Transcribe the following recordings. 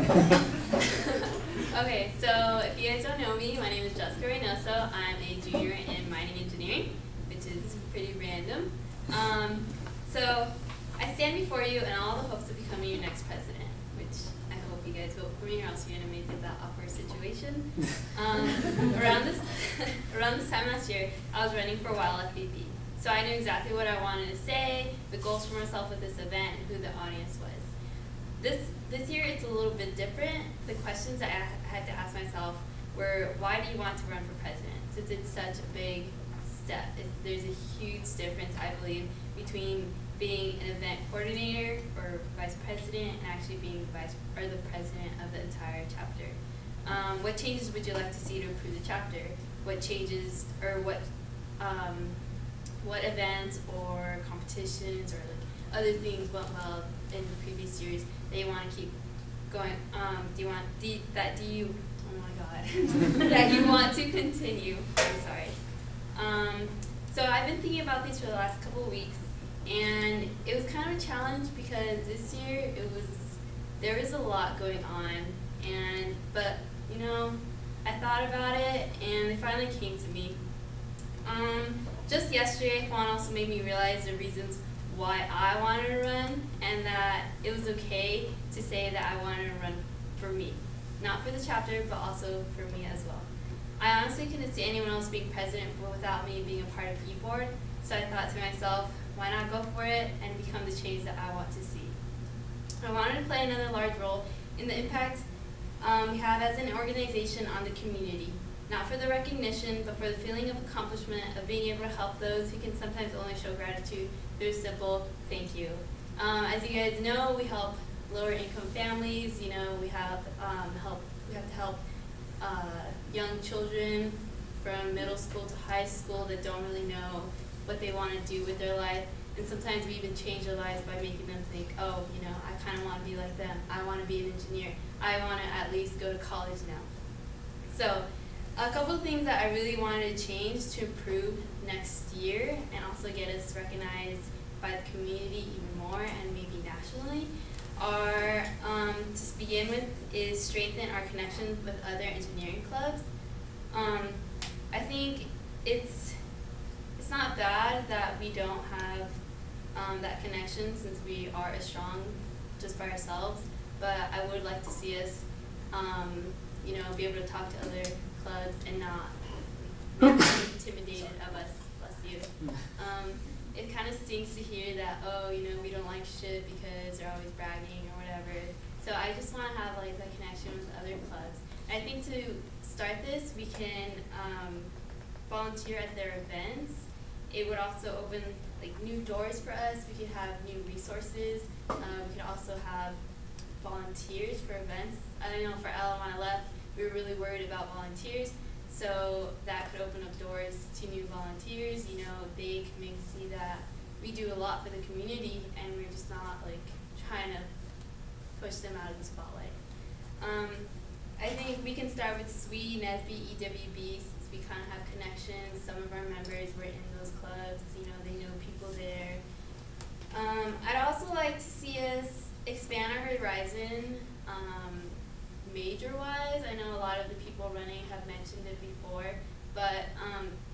Okay, so if you guys don't know me, my name is Reynoso. I'm a junior in mining engineering, which is pretty random. So I stand before you in all the hopes of becoming your next president, which I hope you guys vote for me, or else you're gonna make it that awkward situation. Around this time last year, I was running for a while at VP. So I knew exactly what I wanted to say, the goals for myself with this event, and who the audience was. This year it's a little bit different. The questions that I had to ask myself were, why do you want to run for president? Since it's such a big step. There's a huge difference, I believe, between being an event coordinator or vice president and actually being the president of the entire chapter. What changes would you like to see to improve the chapter? What changes, or what events or competitions or like other things went well in the previous years that you want to keep going? That you want to continue? I'm sorry. So I've been thinking about these for the last couple of weeks, and it was kind of a challenge because this year there was a lot going on, but you know, I thought about it and they finally came to me. Just yesterday, Juan also made me realize the reasons why I wanted to run, and that it was okay to say that I wanted to run for me. Not for the chapter, but also for me as well. I honestly couldn't see anyone else being president without me being a part of E-Board, so I thought to myself, why not go for it and become the change that I want to see? I wanted to play another large role in the impact we have as an organization on the community. Not for the recognition, but for the feeling of accomplishment of being able to help those who can sometimes only show gratitude through a simple thank you. As you guys know, we help lower income families. You know, we have to help young children from middle school to high school that don't really know what they want to do with their life. And sometimes we even change their lives by making them think, oh, you know, I kind of want to be like them. I want to be an engineer. I want to at least go to college now. So a couple of things that I really wanted to change to improve next year and also get us recognized by the community even more and maybe nationally are, to begin with, is strengthen our connection with other engineering clubs. I think it's not bad that we don't have that connection since we are as strong just by ourselves, but I would like to see us you know, be able to talk to other clubs and not be intimidated of us, bless you. It kind of stinks to hear that, oh, you know, we don't like shit because they're always bragging or whatever. So I just want to have like that connection with other clubs. I think to start this, we can volunteer at their events. It would also open like new doors for us. We could have new resources. We could also have volunteers for events. I know for LM when I left, we were really worried about volunteers, so that could open up doors to new volunteers. You know, they can maybe see that we do a lot for the community and we're just not like trying to push them out of the spotlight. I think we can start with SWE, NSB, EWB, since we kind of have connections. Some of our members were in those clubs, you know, they know people there. I'd also like to see us expand our horizon major-wise. I know a lot of the people running have mentioned it before, but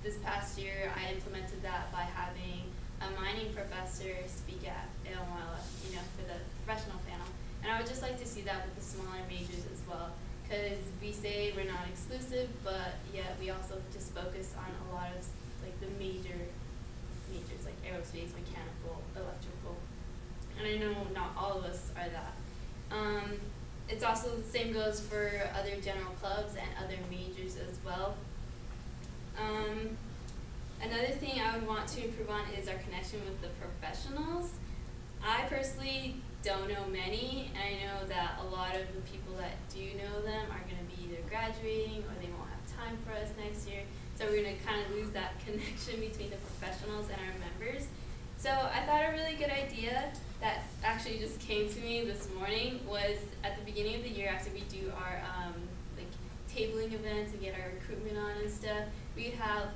this past year I implemented that by having a mining professor speak at ALMLF, you know, for the professional panel. And I would just like to see that with the smaller majors as well, because we say we're not exclusive, but yet we also just focus on a lot of like the majors like aerospace, mechanical, electrical. And I know not all of us are that. It's also the same goes for other general clubs and other majors as well. Another thing I would want to improve on is our connection with the professionals. I personally don't know many, and I know that a lot of the people that do know them are going to be either graduating or they won't have time for us next year. So we're going to kind of lose that connection between the professionals and our members. So I thought a really good idea that actually just came to me this morning was at the beginning of the year, after we do our like tabling events and get our recruitment on and stuff, we'd have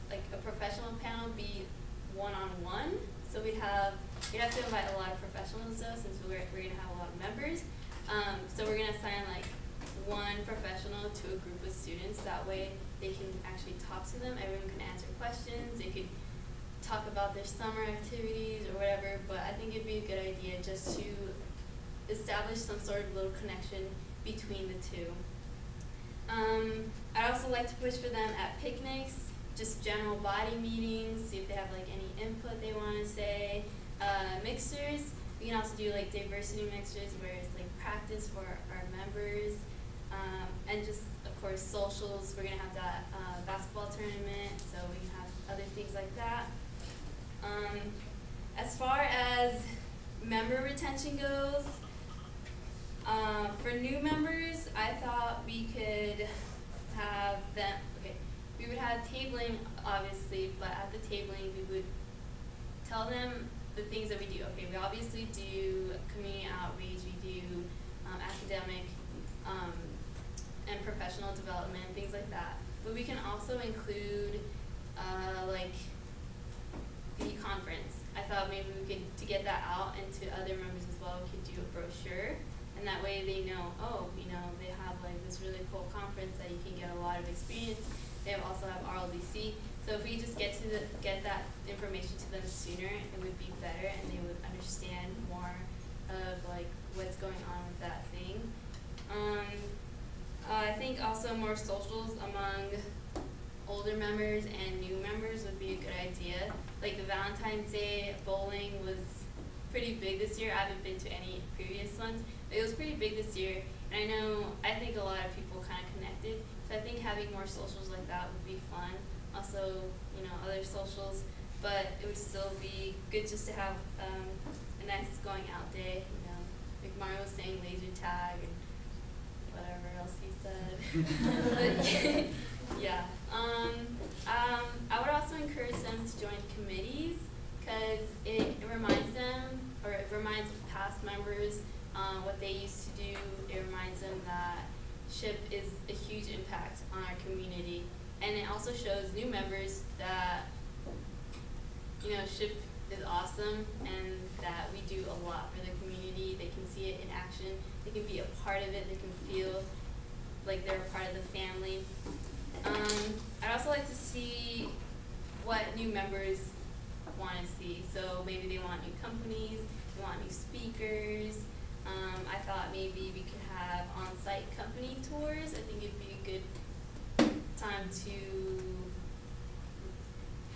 like a professional panel be one-on-one. So we'd have to invite a lot of professionals though, since we're going to have a lot of members. So we're going to assign like one professional to a group of students. That way they can actually talk to them. Everyone can answer questions. They could talk about their summer activities or whatever. But I think it'd be a good idea just to establish some sort of little connection between the two. I'd also like to push for them at picnics, just general body meetings, see if they have like any input they want to say. Mixers, we can also do like diversity mixers where it's like practice for our members. And just, of course, socials. We're going to have that basketball tournament, so we can have other things like that. As far as member retention goes, for new members, I thought we could have them, we would have tabling, obviously, but at the tabling, we would tell them the things that we do. Okay, we obviously do community outreach, we do academic and professional development, things like that. But we can also include like the conference. I thought maybe we could, to get that out and to other members as well, we could do a brochure. And that way they know, oh, you know, they have like this really cool conference that you can get a lot of experience. They also have RLDC. So if we just get that information to them sooner, it would be better and they would understand more of like what's going on with that thing. I think also more socials among older members and new members would be a good idea. Like the Valentine's Day bowling was pretty big this year. I haven't been to any previous ones, but it was pretty big this year. And I think a lot of people kind of connected. So I think having more socials like that would be fun. Also, you know, other socials, but it would still be good just to have a nice going out day. You know, like Mario was saying, laser tag and whatever else he said. But, yeah. I would also encourage them to join committees because it reminds them, or it reminds past members what they used to do. It reminds them that SHIP is a huge impact on our community. And it also shows new members that, you know, SHIP is awesome and that we do a lot for the community. They can see it in action. They can be a part of it. They can feel like they're a part of the family. I'd also like to see what new members want to see. So maybe they want new companies, they want new speakers. I thought maybe we could have on-site company tours. I think it'd be a good time to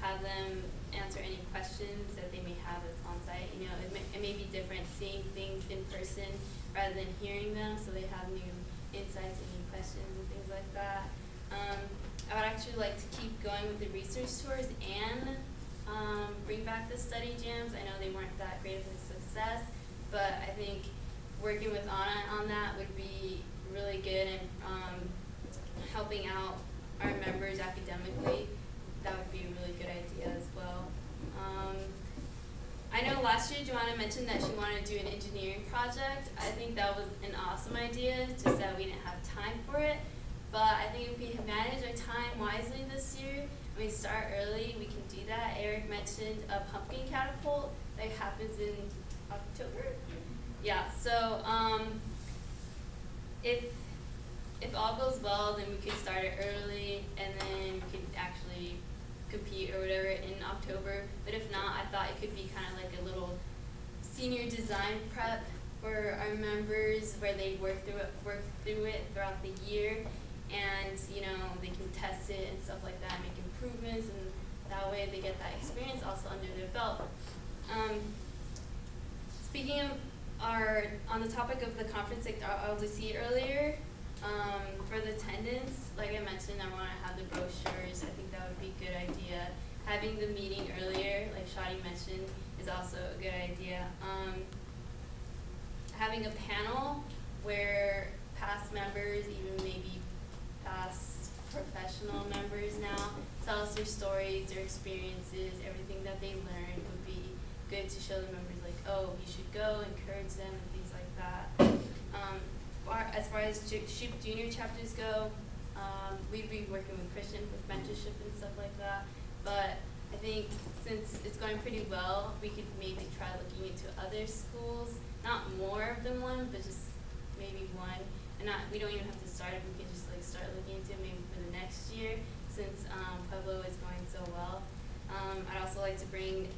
have them answer any questions that they may have that's on-site. You know, it may be different seeing things in person rather than hearing them, so they have new insights and new questions and things like that. I would actually like to keep going with the research tours and bring back the study jams. I know they weren't that great of a success, but I think working with Anna on that would be really good and helping out our members academically. That would be a really good idea as well. I know last year Joanna mentioned that she wanted to do an engineering project. I think that was an awesome idea, just that we didn't have time for it. But I think if we manage our time wisely this year, and we start early, we can do that. Eric mentioned a pumpkin catapult that happens in October. Yeah, so if all goes well, then we could start it early, and then we could actually compete or whatever in October. But if not, I thought it could be kind of like a little senior design prep for our members, where they work through it throughout the year, and you know, they can test it and stuff like that, make improvements, and that way they get that experience also under their belt. Speaking of on the topic of the conference, like RLDC earlier, for the attendance, like I mentioned, I want to have the brochures. I think that would be a good idea. Having the meeting earlier, like Shadi mentioned, is also a good idea. Having a panel where past members, even maybe past professional members now, tell us their stories, their experiences, everything that they learned would be good to show the members, like, oh, you should go, encourage them, and things like that. As far as SHIP junior chapters go, we'd be working with Christian with mentorship and stuff like that. But I think since it's going pretty well, we could maybe try looking into other schools, not more than one, but just maybe one, and we don't even have to start it. We can just like start looking into it maybe for the next year, since Pueblo is going so well. I'd also like to bring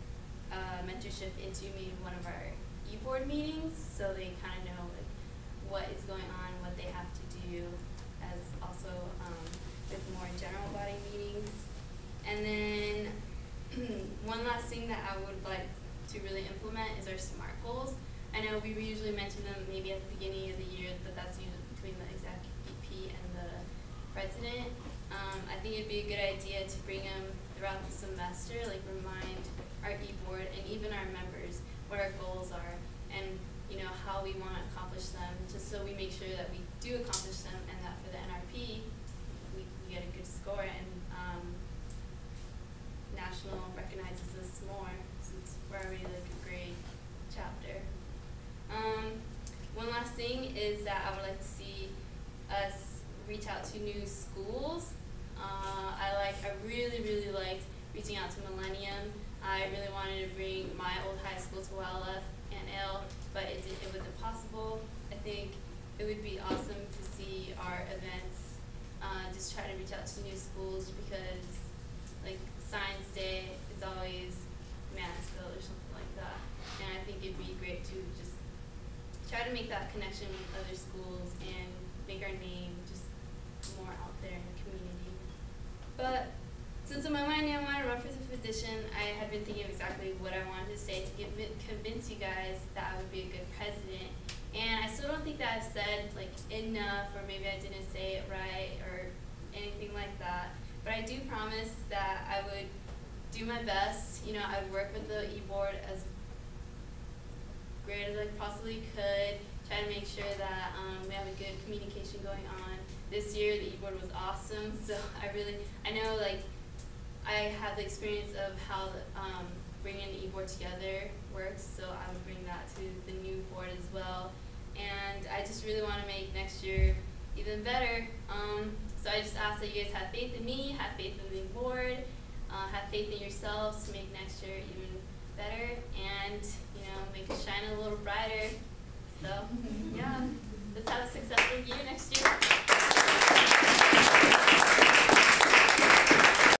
mentorship into maybe one of our e-board meetings, so they kind of know like what is going on, what they have to do, as also with more general body meetings. And then one last thing that I would like to really implement is our SMART goals. I know we usually mention them maybe at the beginning of the year, but that's usually between the exec VP and the president. I think it'd be a good idea to bring them throughout the semester, like remind our e-board and even our members what our goals are and how we want to accomplish them, just so we make sure that we do accomplish them and that for the NRP we get a good score and National recognizes us more since we're already like a great chapter. One last thing is that I would like to see us reach out to new schools. I really liked reaching out to Millennium. I really wanted to bring my old high school to YLF and L, but it wasn't possible. I think it would be awesome to see our events just try to reach out to new schools, because like Science Day is always Mansfield or something like that, and I think it'd be great to just try to make that connection with other schools and make our name just more out there in the community. But since in my mind I want to run for the position, I had been thinking of exactly what I wanted to say to convince you guys that I would be a good president. And I still don't think that I've said like enough, or maybe I didn't say it right or anything like that. But I do promise that I would do my best. I would work with the e-board as great as I possibly could, try to make sure that we have a good communication going on. This year the e-board was awesome, so I know like I have the experience of how bringing the e-board together works, so I would bring that to the new board as well. And I just really want to make next year even better. So I just ask that you guys have faith in me, have faith in the board, have faith in yourselves to make next year even better, and make us shine a little brighter. So yeah, let's have a successful year next year.